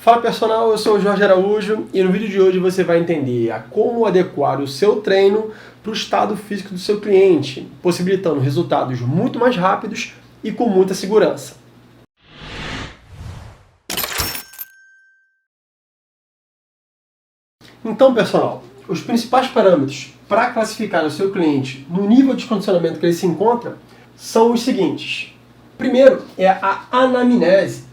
Fala personal, eu sou o Jorge Araújo e no vídeo de hoje você vai entender a como adequar o seu treino para o estado físico do seu cliente, possibilitando resultados muito mais rápidos e com muita segurança. Então, personal, os principais parâmetros para classificar o seu cliente no nível de condicionamento que ele se encontra são os seguintes. Primeiro é a anamnese.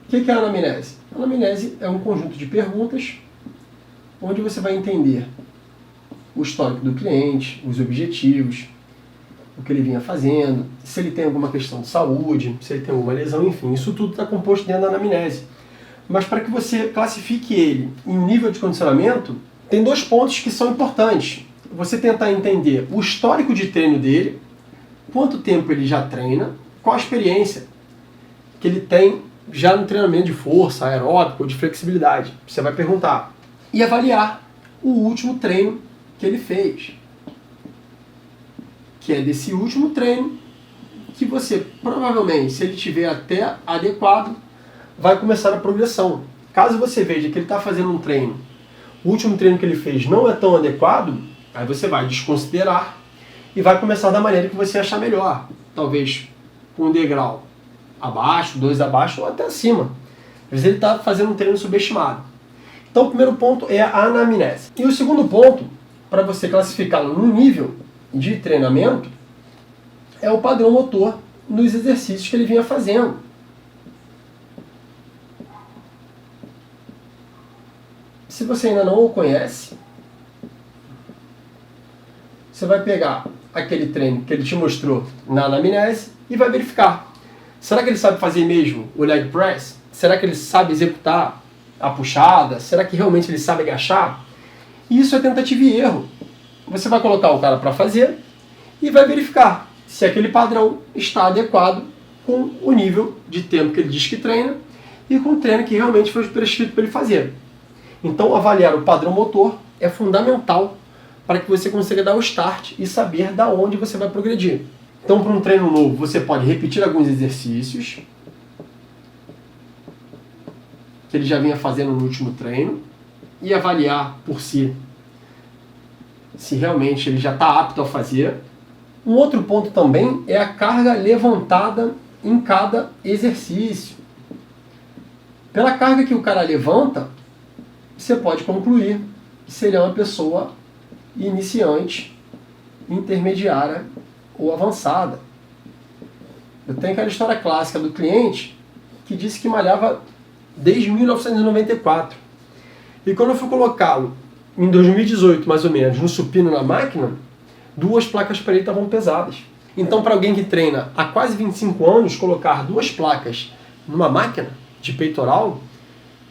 O que é a anamnese? A anamnese é um conjunto de perguntas onde você vai entender o histórico do cliente, os objetivos, o que ele vinha fazendo, se ele tem alguma questão de saúde, se ele tem alguma lesão, enfim. Isso tudo está composto dentro da anamnese. Mas para que você classifique ele em nível de condicionamento, tem dois pontos que são importantes. Você tentar entender o histórico de treino dele, quanto tempo ele já treina, qual a experiência que ele tem já no treinamento de força, aeróbico ou de flexibilidade. Você vai perguntar. E avaliar o último treino que ele fez. Que é desse último treino que você, provavelmente, se ele tiver até adequado, vai começar a progressão. Caso você veja que ele está fazendo um treino, o último treino que ele fez não é tão adequado, aí você vai desconsiderar e vai começar da maneira que você achar melhor. Talvez com um degrau abaixo, 2 abaixo ou até acima. Às vezes ele está fazendo um treino subestimado. Então o primeiro ponto é a anamnese. E o segundo ponto, para você classificá-lo no nível de treinamento, é o padrão motor nos exercícios que ele vinha fazendo. Se você ainda não o conhece, você vai pegar aquele treino que ele te mostrou na anamnese e vai verificar. Será que ele sabe fazer mesmo o leg press? Será que ele sabe executar a puxada? Será que realmente ele sabe agachar? Isso é tentativa e erro. Você vai colocar o cara para fazer e vai verificar se aquele padrão está adequado com o nível de tempo que ele diz que treina e com o treino que realmente foi prescrito para ele fazer. Então, avaliar o padrão motor é fundamental para que você consiga dar o start e saber da onde você vai progredir. Então, para um treino novo, você pode repetir alguns exercícios que ele já vinha fazendo no último treino e avaliar por si se realmente ele já está apto a fazer. Um outro ponto também é a carga levantada em cada exercício. Pela carga que o cara levanta, você pode concluir se ele é uma pessoa iniciante, intermediária ou avançada. Eu tenho aquela história clássica do cliente que disse que malhava desde 1994. E quando eu fui colocá-lo em 2018, mais ou menos, no supino na máquina, 2 placas para ele estavam pesadas. Então, para alguém que treina há quase 25 anos, colocar 2 placas numa máquina de peitoral,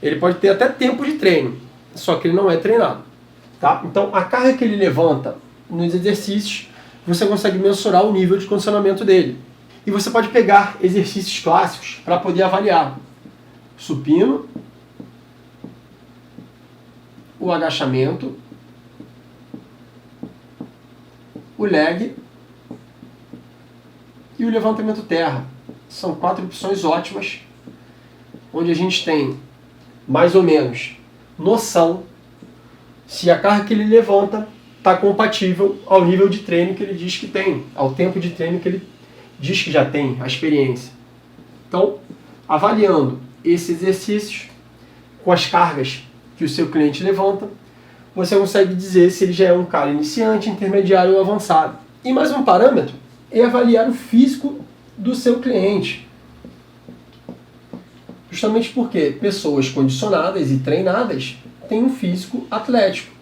ele pode ter até tempo de treino, só que ele não é treinado. Tá? Então, a carga que ele levanta nos exercícios, você consegue mensurar o nível de condicionamento dele. E você pode pegar exercícios clássicos para poder avaliar supino, o agachamento, o leg e o levantamento terra. São 4 opções ótimas, onde a gente tem mais ou menos noção se a carga que ele levanta está compatível ao nível de treino que ele diz que tem, ao tempo de treino que ele diz que já tem, a experiência. Então, avaliando esses exercícios com as cargas que o seu cliente levanta, você consegue dizer se ele já é um cara iniciante, intermediário ou avançado. E mais um parâmetro é avaliar o físico do seu cliente. Justamente porque pessoas condicionadas e treinadas têm um físico atlético.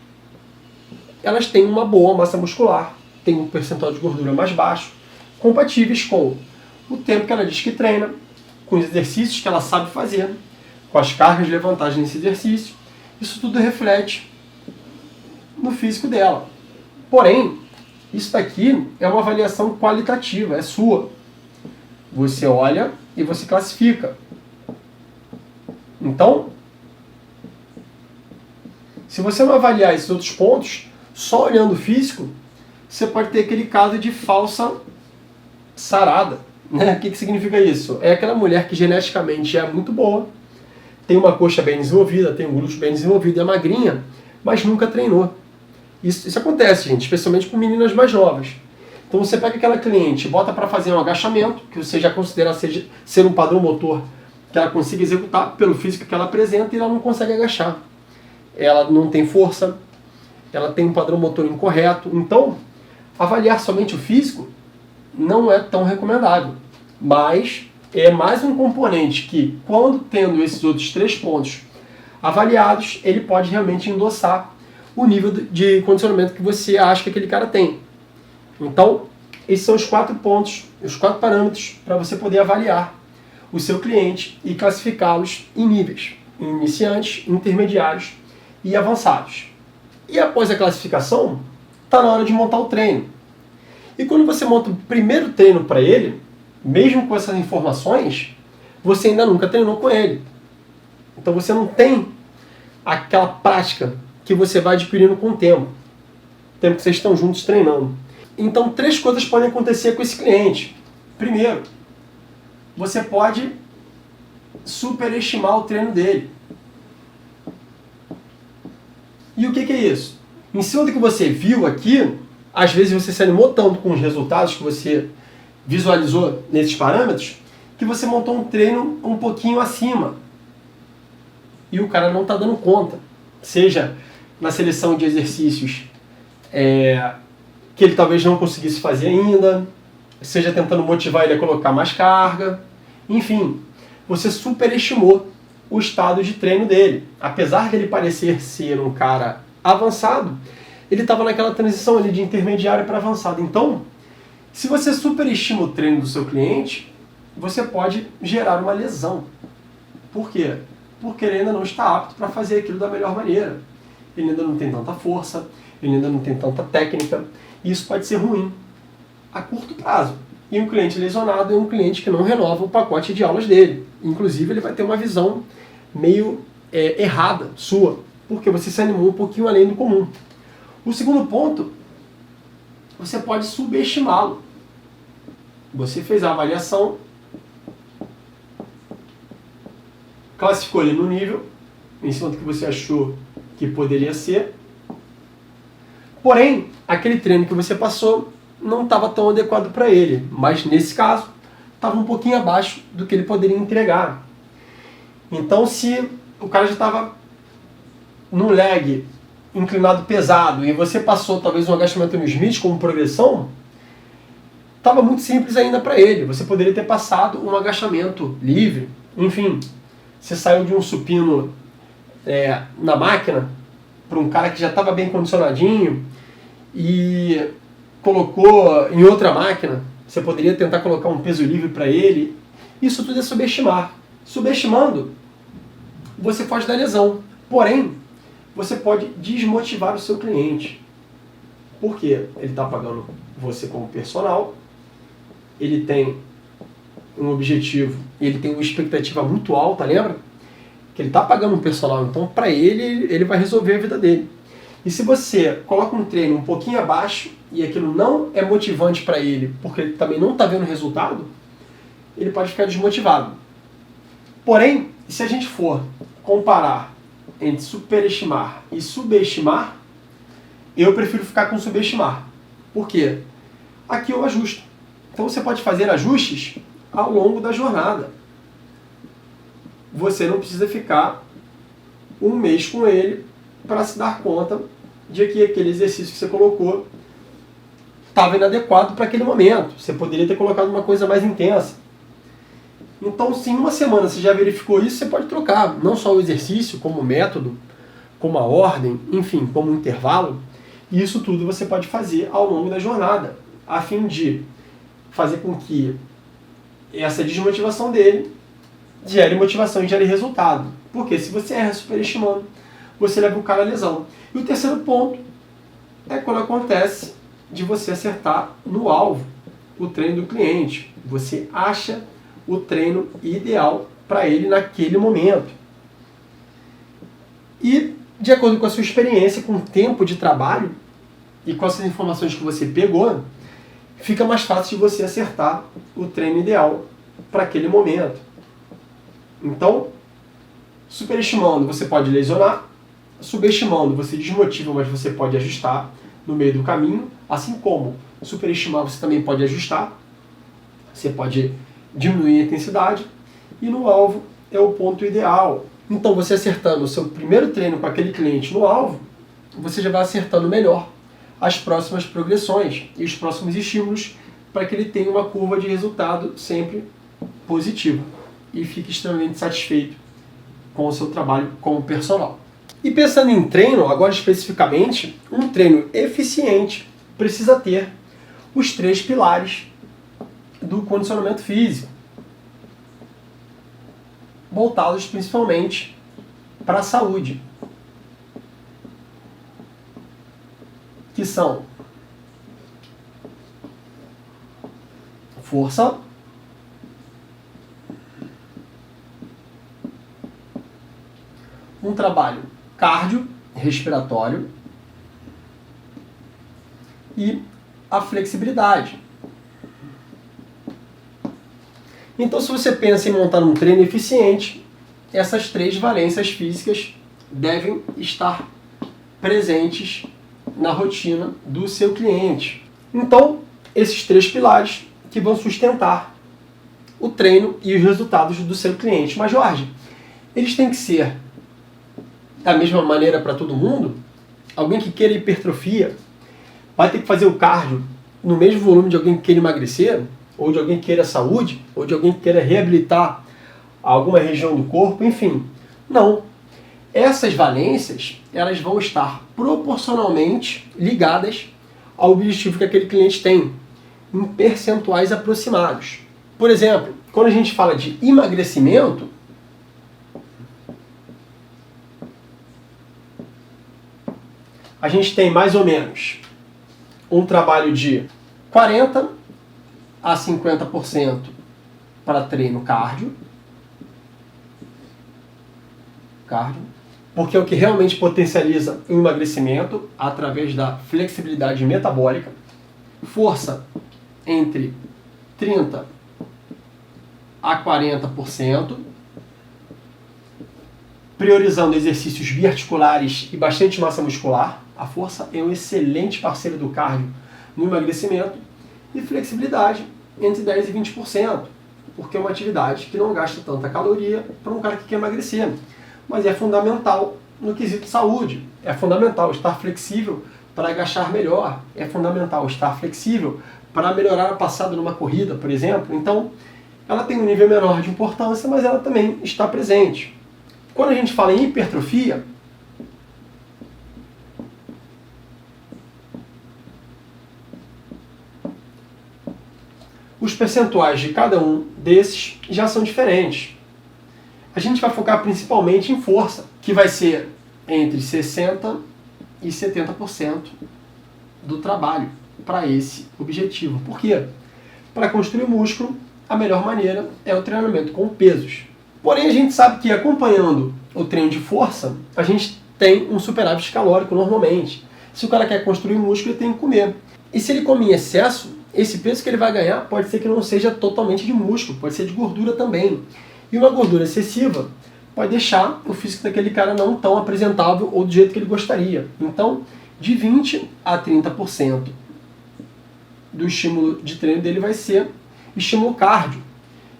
Elas têm uma boa massa muscular, têm um percentual de gordura mais baixo, compatíveis com o tempo que ela diz que treina, com os exercícios que ela sabe fazer, com as cargas de levantagem nesse exercício. Isso tudo reflete no físico dela. Porém, isso daqui é uma avaliação qualitativa, é sua. Você olha e você classifica. Então, se você não avaliar esses outros pontos, só olhando o físico, você pode ter aquele caso de falsa sarada. Né? O que significa isso? É aquela mulher que geneticamente é muito boa, tem uma coxa bem desenvolvida, tem um glúteo bem desenvolvido, é magrinha, mas nunca treinou. Isso acontece, gente, especialmente com meninas mais novas. Então você pega aquela cliente, bota para fazer um agachamento, que você já considera ser um padrão motor que ela consiga executar pelo físico que ela apresenta, e ela não consegue agachar. Ela não tem força, ela tem um padrão motor incorreto. Então, avaliar somente o físico não é tão recomendável. Mas é mais um componente que, quando tendo esses outros 3 pontos avaliados, ele pode realmente endossar o nível de condicionamento que você acha que aquele cara tem. Então, esses são os 4 pontos, os 4 parâmetros para você poder avaliar o seu cliente e classificá-los em níveis, iniciantes, intermediários e avançados. E após a classificação, está na hora de montar o treino. E quando você monta o primeiro treino para ele, mesmo com essas informações, você ainda nunca treinou com ele. Então você não tem aquela prática que você vai adquirindo com o tempo que vocês estão juntos treinando. Então 3 coisas podem acontecer com esse cliente. Primeiro, você pode superestimar o treino dele. E o que é isso? Em cima do que você viu aqui, às vezes você se animou tanto com os resultados que você visualizou nesses parâmetros, que você montou um treino um pouquinho acima. E o cara não está dando conta. Seja na seleção de exercícios que ele talvez não conseguisse fazer ainda, seja tentando motivar ele a colocar mais carga. Enfim, você superestimou o estado de treino dele. Apesar de ele parecer ser um cara avançado, ele estava naquela transição ali de intermediário para avançado. Então, se você superestima o treino do seu cliente, você pode gerar uma lesão. Por quê? Porque ele ainda não está apto para fazer aquilo da melhor maneira. Ele ainda não tem tanta força, ele ainda não tem tanta técnica, e isso pode ser ruim a curto prazo. E um cliente lesionado é um cliente que não renova o pacote de aulas dele. Inclusive, ele vai ter uma visão meio errada sua, porque você se animou um pouquinho além do comum. O segundo ponto, você pode subestimá-lo. Você fez a avaliação, classificou ele no nível, em cima do que você achou que poderia ser. Porém, aquele treino que você passou não estava tão adequado para ele, mas nesse caso, estava um pouquinho abaixo do que ele poderia entregar. Então, se o cara já estava num leg inclinado pesado e você passou talvez um agachamento no Smith como progressão, estava muito simples ainda para ele. Você poderia ter passado um agachamento livre, enfim. Você saiu de um supino na máquina para um cara que já estava bem condicionadinho e colocou em outra máquina. Você poderia tentar colocar um peso livre para ele. Isso tudo é subestimar. Subestimando, você pode dar lesão. Porém, você pode desmotivar o seu cliente. Por quê? Ele está pagando você como personal, ele tem um objetivo, ele tem uma expectativa muito alta, lembra? Que ele está pagando um personal, então para ele vai resolver a vida dele. E se você coloca um treino um pouquinho abaixo e aquilo não é motivante para ele, porque ele também não está vendo resultado, ele pode ficar desmotivado. Porém, se a gente for comparar entre superestimar e subestimar, eu prefiro ficar com subestimar. Por quê? Aqui eu ajusto. Então você pode fazer ajustes ao longo da jornada. Você não precisa ficar um mês com ele para se dar conta de que aquele exercício que você colocou estava inadequado para aquele momento. Você poderia ter colocado uma coisa mais intensa. Então, se em uma semana você já verificou isso, você pode trocar não só o exercício, como o método, como a ordem, enfim, como o intervalo. E isso tudo você pode fazer ao longo da jornada, a fim de fazer com que essa desmotivação dele gere motivação e gere resultado. Porque se você erra superestimando, você leva o cara à lesão. E o terceiro ponto é quando acontece de você acertar no alvo o treino do cliente. Você acha o treino ideal para ele naquele momento. E, de acordo com a sua experiência, com o tempo de trabalho e com essas informações que você pegou, fica mais fácil de você acertar o treino ideal para aquele momento. Então, superestimando, você pode lesionar. Subestimando, você desmotiva, mas você pode ajustar no meio do caminho. Assim como superestimar, você também pode ajustar. Você pode diminuir a intensidade. E no alvo é o ponto ideal. Então, você acertando o seu primeiro treino com aquele cliente no alvo, você já vai acertando melhor as próximas progressões e os próximos estímulos para que ele tenha uma curva de resultado sempre positiva e fique extremamente satisfeito com o seu trabalho como personal. E pensando em treino, agora especificamente, um treino eficiente precisa ter os 3 pilares do condicionamento físico, voltados principalmente para a saúde, que são força, um trabalho cardio, respiratório e a flexibilidade. Então, se você pensa em montar um treino eficiente, essas 3 valências físicas devem estar presentes na rotina do seu cliente. Então, esses 3 pilares que vão sustentar o treino e os resultados do seu cliente. Mas, Jorge, eles têm que ser da mesma maneira para todo mundo? Alguém que queira hipertrofia vai ter que fazer o cardio no mesmo volume de alguém que queira emagrecer? Ou de alguém que queira saúde? Ou de alguém que queira reabilitar alguma região do corpo? Enfim, não. Essas valências, elas vão estar proporcionalmente ligadas ao objetivo que aquele cliente tem, em percentuais aproximados. Por exemplo, quando a gente fala de emagrecimento, a gente tem mais ou menos um trabalho de 40% a 50% para treino cardio, porque é o que realmente potencializa o emagrecimento através da flexibilidade metabólica. Força entre 30% a 40%, priorizando exercícios biarticulares e bastante massa muscular. A força é um excelente parceiro do cardio no emagrecimento. E flexibilidade entre 10% e 20%, porque é uma atividade que não gasta tanta caloria para um cara que quer emagrecer. Mas é fundamental no quesito saúde. É fundamental estar flexível para agachar melhor. É fundamental estar flexível para melhorar a passada numa corrida, por exemplo. Então, ela tem um nível menor de importância, mas ela também está presente. Quando a gente fala em hipertrofia, os percentuais de cada um desses já são diferentes. A gente vai focar principalmente em força, que vai ser entre 60% e 70% do trabalho para esse objetivo. Por quê? Para construir músculo, a melhor maneira é o treinamento com pesos. Porém, a gente sabe que acompanhando o treino de força, a gente tem um superávit calórico normalmente. Se o cara quer construir músculo, ele tem que comer. E se ele come em excesso, esse peso que ele vai ganhar pode ser que não seja totalmente de músculo, pode ser de gordura também. E uma gordura excessiva pode deixar o físico daquele cara não tão apresentável ou do jeito que ele gostaria. Então, de 20% a 30% do estímulo de treino dele vai ser estímulo cardio.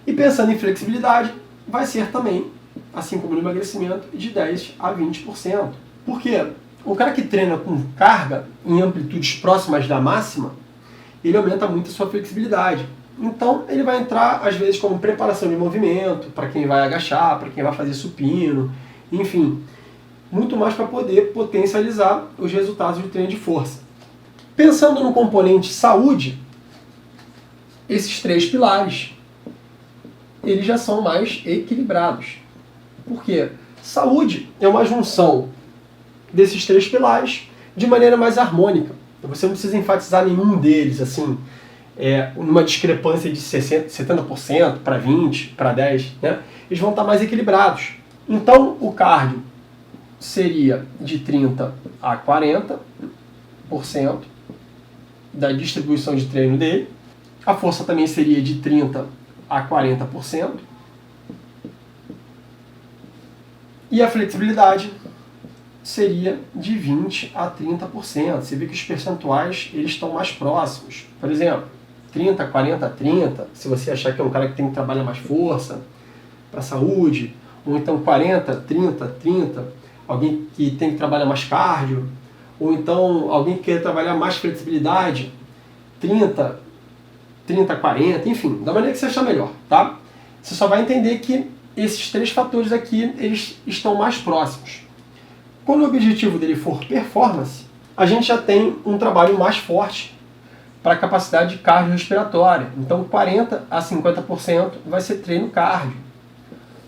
E pensando em flexibilidade, vai ser também, assim como no emagrecimento, de 10% a 20%. Por quê? O cara que treina com carga em amplitudes próximas da máxima, ele aumenta muito a sua flexibilidade. Então, ele vai entrar, às vezes, como preparação de movimento, para quem vai agachar, para quem vai fazer supino, enfim, muito mais para poder potencializar os resultados do treino de força. Pensando no componente saúde, esses 3 pilares, eles já são mais equilibrados. Por quê? Saúde é uma junção desses 3 pilares de maneira mais harmônica. Você não precisa enfatizar nenhum deles, assim, numa discrepância de 70% para 20%, para 10%, né? Eles vão estar mais equilibrados. Então, o cardio seria de 30% a 40%, da distribuição de treino dele. A força também seria de 30% a 40%. E a flexibilidade seria de 20% a 30%. Você vê que os percentuais eles estão mais próximos. Por exemplo, 30, 40, 30, se você achar que é um cara que tem que trabalhar mais força para a saúde, ou então 40, 30, 30, alguém que tem que trabalhar mais cardio, ou então alguém que quer trabalhar mais flexibilidade, 30, 30, 40, enfim, da maneira que você achar melhor, tá? Você só vai entender que esses três fatores aqui, eles estão mais próximos. Quando o objetivo dele for performance, a gente já tem um trabalho mais forte para a capacidade cardiorrespiratória. Então 40 a 50% vai ser treino cardio,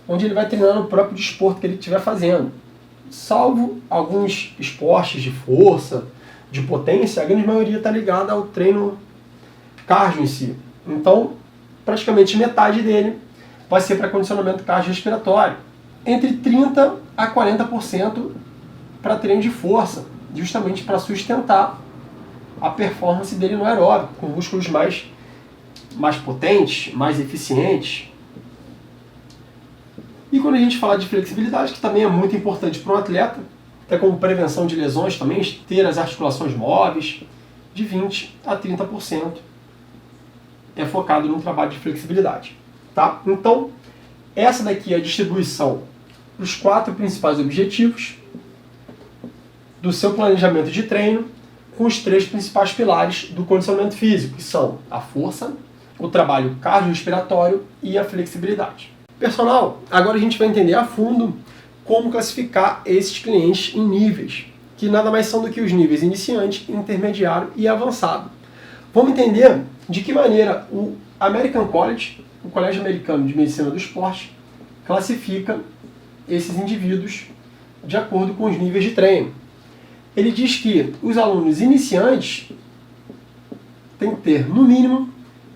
onde ele vai treinar no próprio desporto que ele estiver fazendo. Salvo alguns esportes de força, de potência, a grande maioria está ligada ao treino cardio em si. Então, praticamente metade dele vai ser para condicionamento cardiorrespiratório. Entre 30% a 40% para treino de força, justamente para sustentar a performance dele no aeróbico, com músculos mais potentes, mais eficientes. E quando a gente fala de flexibilidade, que também é muito importante para um atleta, até como prevenção de lesões também, ter as articulações móveis, de 20% a 30% é focado no trabalho de flexibilidade. Tá? Então, essa daqui é a distribuição dos 4 principais objetivos do seu planejamento de treino, com os 3 principais pilares do condicionamento físico, que são a força, o trabalho cardiorrespiratório e a flexibilidade. Personal, agora a gente vai entender a fundo como classificar esses clientes em níveis, que nada mais são do que os níveis iniciante, intermediário e avançado. Vamos entender de que maneira o American College, o Colégio Americano de Medicina do Esporte, classifica esses indivíduos de acordo com os níveis de treino. Ele diz que os alunos iniciantes têm que ter, no mínimo,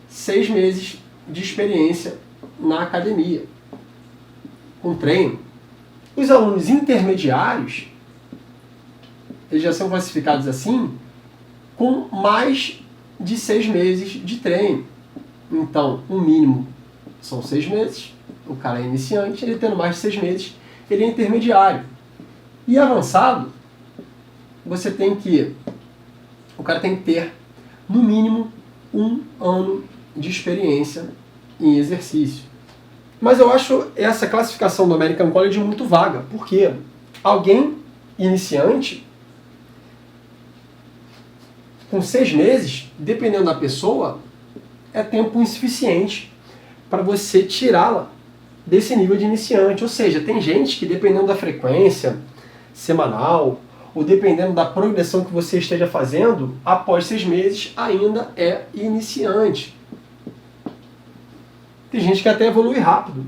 6 meses de experiência na academia, com treino. Os alunos intermediários, eles já são classificados assim, com mais de 6 meses de treino. Então, o mínimo são 6 meses, o cara é iniciante, ele tendo mais de 6 meses, ele é intermediário. E avançado, o cara tem que ter, no mínimo, 1 ano de experiência em exercício. Mas eu acho essa classificação do American College muito vaga, porque alguém iniciante, com 6 meses, dependendo da pessoa, é tempo insuficiente para você tirá-la desse nível de iniciante. Ou seja, tem gente que, dependendo da frequência semanal, ou dependendo da progressão que você esteja fazendo, após 6 meses ainda é iniciante. Tem gente que até evolui rápido,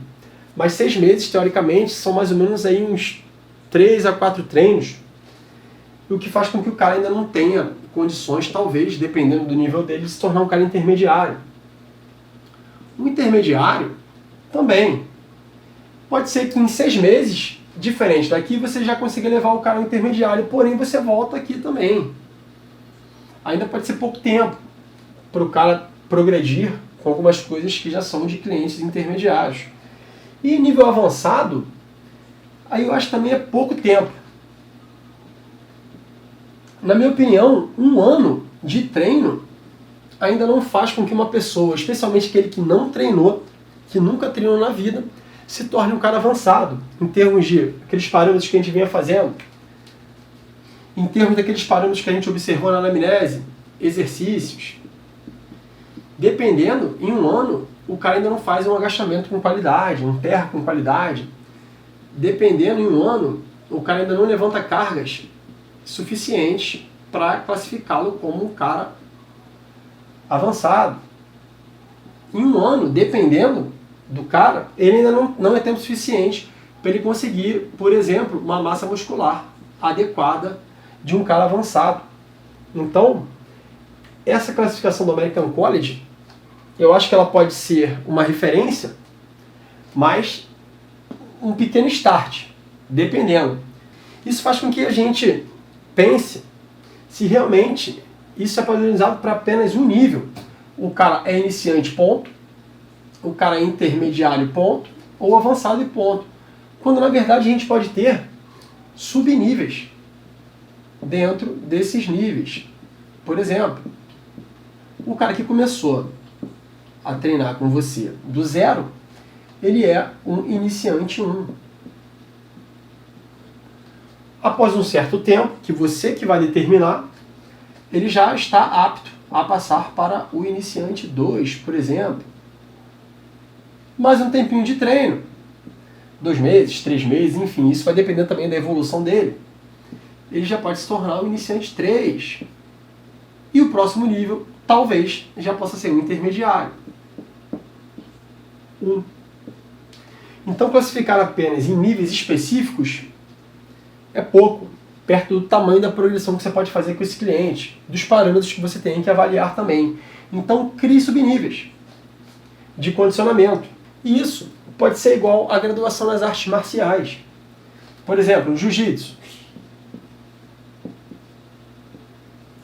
mas 6 meses, teoricamente, são mais ou menos aí uns 3 a 4 treinos, o que faz com que o cara ainda não tenha condições, talvez, dependendo do nível dele, de se tornar um cara intermediário. Um intermediário também. Pode ser que em 6 meses, diferente daqui, você já consiga levar o cara ao intermediário, porém você volta aqui também. Ainda pode ser pouco tempo para o cara progredir com algumas coisas que já são de clientes intermediários. E nível avançado, aí eu acho que também é pouco tempo. Na minha opinião, 1 ano de treino ainda não faz com que uma pessoa, especialmente aquele que não treinou, que nunca treinou na vida, se torne um cara avançado, em termos de aqueles parâmetros que a gente vinha fazendo, em termos daqueles parâmetros que a gente observou na anamnese, exercícios. Dependendo, em 1 ano, o cara ainda não faz um agachamento com qualidade, um terra com qualidade. Dependendo, em 1 ano, o cara ainda não levanta cargas suficientes para classificá-lo como um cara avançado. Em 1 ano, dependendo do cara, ele ainda não é tempo suficiente para ele conseguir, por exemplo, uma massa muscular adequada de um cara avançado. Então, essa classificação do American College, eu acho que ela pode ser uma referência, mas um pequeno start, dependendo. Isso faz com que a gente pense se realmente isso é padronizado para apenas um nível. O cara é iniciante, ponto. O cara é intermediário, ponto. Ou avançado e ponto. Quando na verdade a gente pode ter subníveis dentro desses níveis. Por exemplo, o cara que começou a treinar com você do zero, ele é um iniciante 1. Após um certo tempo, que você que vai determinar, ele já está apto a passar para o iniciante 2, por exemplo. Mais um tempinho de treino, 2 meses, 3 meses, enfim, isso vai depender também da evolução dele. Ele já pode se tornar o iniciante 3. E o próximo nível, talvez, já possa ser um intermediário. 1. Então, classificar apenas em níveis específicos é pouco, perto do tamanho da progressão que você pode fazer com esse cliente, dos parâmetros que você tem que avaliar também. Então, crie subníveis de condicionamento. E isso pode ser igual à graduação nas artes marciais. Por exemplo, no jiu-jitsu.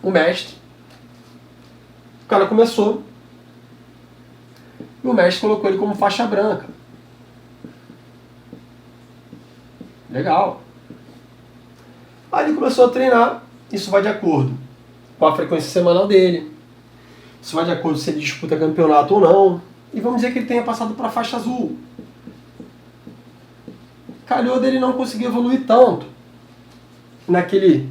O mestre, o cara começou, e o mestre colocou ele como faixa branca. Legal. Aí ele começou a treinar, isso vai de acordo com a frequência semanal dele, isso vai de acordo se ele disputa campeonato ou não, e vamos dizer que ele tenha passado para a faixa azul. Calhou dele não conseguir evoluir tanto naquele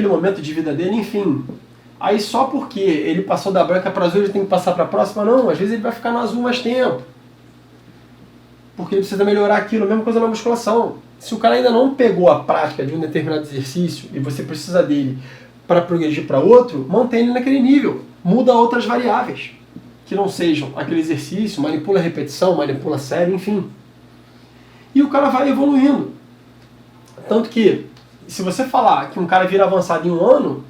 momento de vida dele, enfim. Aí só porque ele passou da branca para azul ele tem que passar para a próxima? Não, às vezes ele vai ficar no azul mais tempo. Porque ele precisa melhorar aquilo, a mesma coisa na musculação. Se o cara ainda não pegou a prática de um determinado exercício e você precisa dele para progredir para outro, mantém ele naquele nível. Muda outras variáveis, que não sejam aquele exercício, manipula a repetição, manipula a série, enfim. E o cara vai evoluindo. Tanto que, se você falar que um cara vira avançado em 1 ano,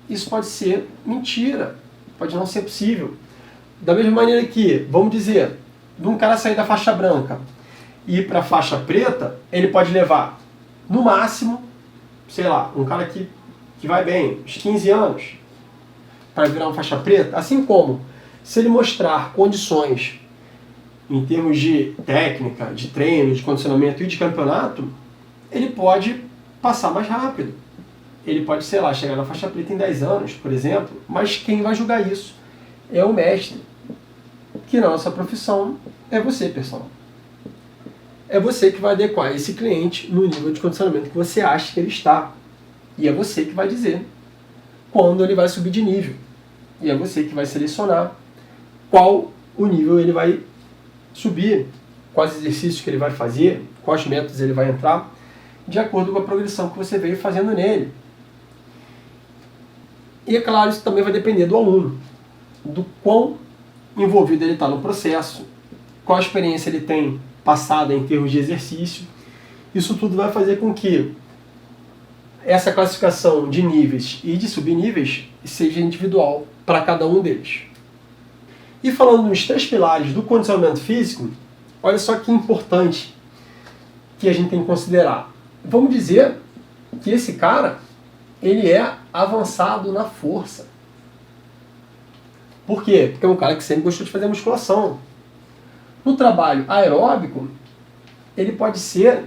isso pode ser mentira, pode não ser possível. Da mesma maneira que, vamos dizer, de um cara sair da faixa branca e ir para a faixa preta, ele pode levar, no máximo, sei lá, um cara que vai bem, uns 15 anos, para virar uma faixa preta, assim como, se ele mostrar condições em termos de técnica, de treino, de condicionamento e de campeonato, ele pode passar mais rápido. Ele pode, sei lá, chegar na faixa preta em 10 anos, por exemplo, mas quem vai julgar isso é o mestre, que na nossa profissão é você, pessoal. É você que vai adequar esse cliente no nível de condicionamento que você acha que ele está. E é você que vai dizer quando ele vai subir de nível. E é você que vai selecionar qual o nível ele vai subir, quais exercícios que ele vai fazer, quais métodos ele vai entrar, de acordo com a progressão que você veio fazendo nele. E é claro, isso também vai depender do aluno, do quão envolvido ele está no processo, qual experiência ele tem passada em termos de exercício. Isso tudo vai fazer com que essa classificação de níveis e de subníveis seja individual para cada um deles. E falando nos 3 pilares do condicionamento físico, olha só que importante que a gente tem que considerar. Vamos dizer que esse cara, ele é avançado na força. Por quê? Porque é um cara que sempre gostou de fazer musculação. No trabalho aeróbico, ele pode ser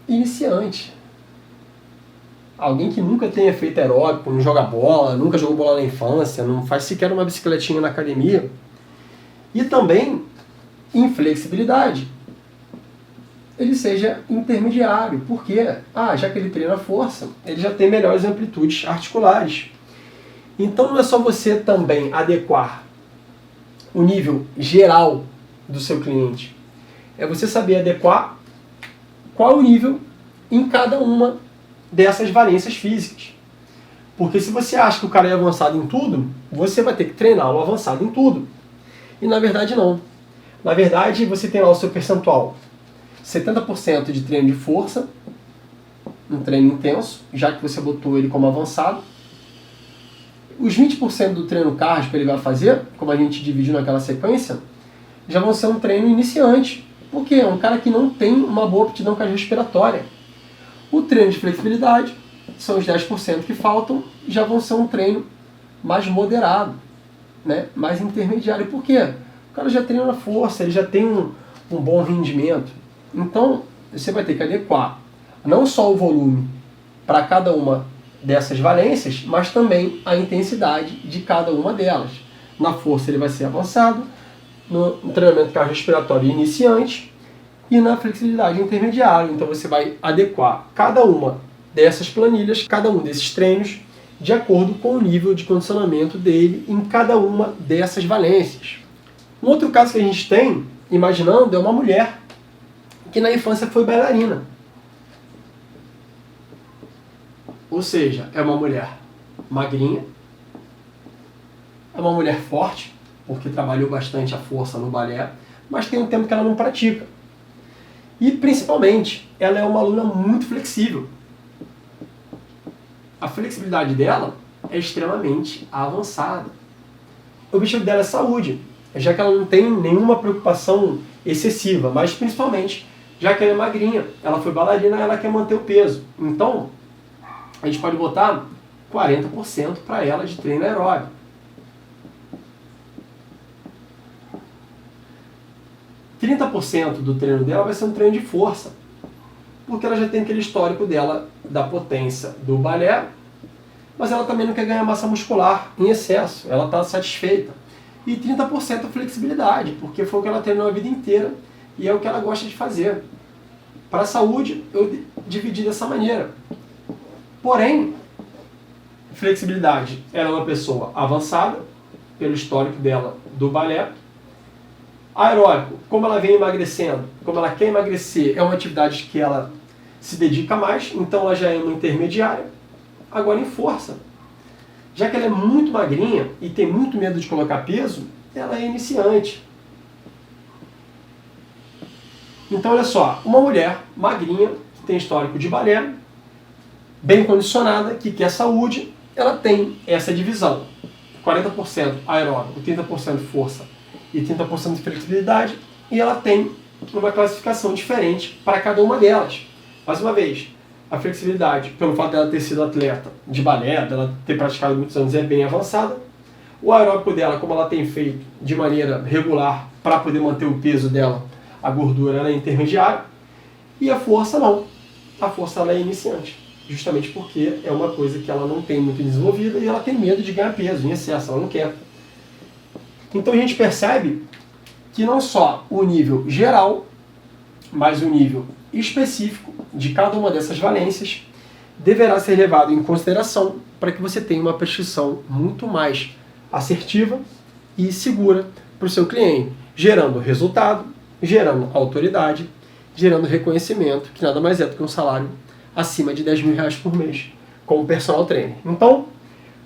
iniciante. Alguém que nunca tenha feito aeróbico, não joga bola, nunca jogou bola na infância, não faz sequer uma bicicletinha na academia. E também inflexibilidade. Ele seja intermediário. Por quê? Já que ele treina força, ele já tem melhores amplitudes articulares. Então não é só você também adequar o nível geral do seu cliente. É você saber adequar qual o nível em cada uma dessas valências físicas. Porque se você acha que o cara é avançado em tudo, você vai ter que treiná-lo avançado em tudo. E na verdade não. Na verdade você tem lá o seu percentual. 70% de treino de força, um treino intenso, já que você botou ele como avançado. Os 20% do treino cardio que ele vai fazer, como a gente dividiu naquela sequência, já vão ser um treino iniciante. Por quê? É um cara que não tem uma boa aptidão cardiorrespiratória. O treino de flexibilidade, são os 10% que faltam, já vão ser um treino mais moderado, né? Mais intermediário. Por quê? O cara já treina na força, ele já tem um bom rendimento. Então, você vai ter que adequar não só o volume para cada uma dessas valências, mas também a intensidade de cada uma delas. Na força ele vai ser avançado, no treinamento cardiorrespiratório iniciante e na flexibilidade intermediária. Então você vai adequar cada uma dessas planilhas, cada um desses treinos, de acordo com o nível de condicionamento dele em cada uma dessas valências. Um outro caso que a gente tem, imaginando, é uma mulher que na infância foi bailarina. Ou seja, é uma mulher magrinha, é uma mulher forte, porque trabalhou bastante a força no balé, mas tem um tempo que ela não pratica. E, principalmente, ela é uma aluna muito flexível. A flexibilidade dela é extremamente avançada. O objetivo dela é saúde, já que ela não tem nenhuma preocupação excessiva, mas principalmente, já que ela é magrinha, ela foi bailarina, ela quer manter o peso. Então, a gente pode botar 40% para ela de treino aeróbico. 30% do treino dela vai ser um treino de força, porque ela já tem aquele histórico dela da potência do balé, mas ela também não quer ganhar massa muscular em excesso, ela está satisfeita. E 30% flexibilidade, porque foi o que ela treinou a vida inteira e é o que ela gosta de fazer. Para a saúde, eu dividi dessa maneira. Porém, flexibilidade, ela é uma pessoa avançada, pelo histórico dela do balé. Aeróbico, como ela vem emagrecendo, como ela quer emagrecer, é uma atividade que ela se dedica mais, então ela já é uma intermediária. Agora em força, já que ela é muito magrinha e tem muito medo de colocar peso, ela é iniciante. Então olha só, uma mulher magrinha, que tem histórico de balé, bem condicionada, que quer saúde, ela tem essa divisão. 40% aeróbico, 30% força e 30% de flexibilidade, e ela tem uma classificação diferente para cada uma delas. Mais uma vez, a flexibilidade, pelo fato dela ter sido atleta de balé, dela ter praticado muitos anos, é bem avançada. O aeróbico dela, como ela tem feito de maneira regular para poder manter o peso dela, a gordura ela é intermediária. E a força não. A força ela é iniciante, justamente porque é uma coisa que ela não tem muito desenvolvida e ela tem medo de ganhar peso em excesso, ela não quer. Então a gente percebe que não só o nível geral, mas o nível específico de cada uma dessas valências deverá ser levado em consideração para que você tenha uma prescrição muito mais assertiva e segura para o seu cliente, gerando resultado, gerando autoridade, gerando reconhecimento, que nada mais é do que um salário acima de R$10.000 por mês como personal trainer. Então,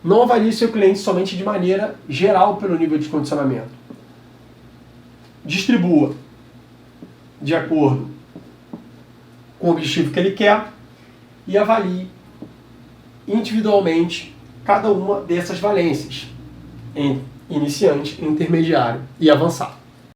não avalie seu cliente somente de maneira geral pelo nível de condicionamento. Distribua de acordo com o objetivo que ele quer e avalie individualmente cada uma dessas valências, em iniciante, intermediário e avançado.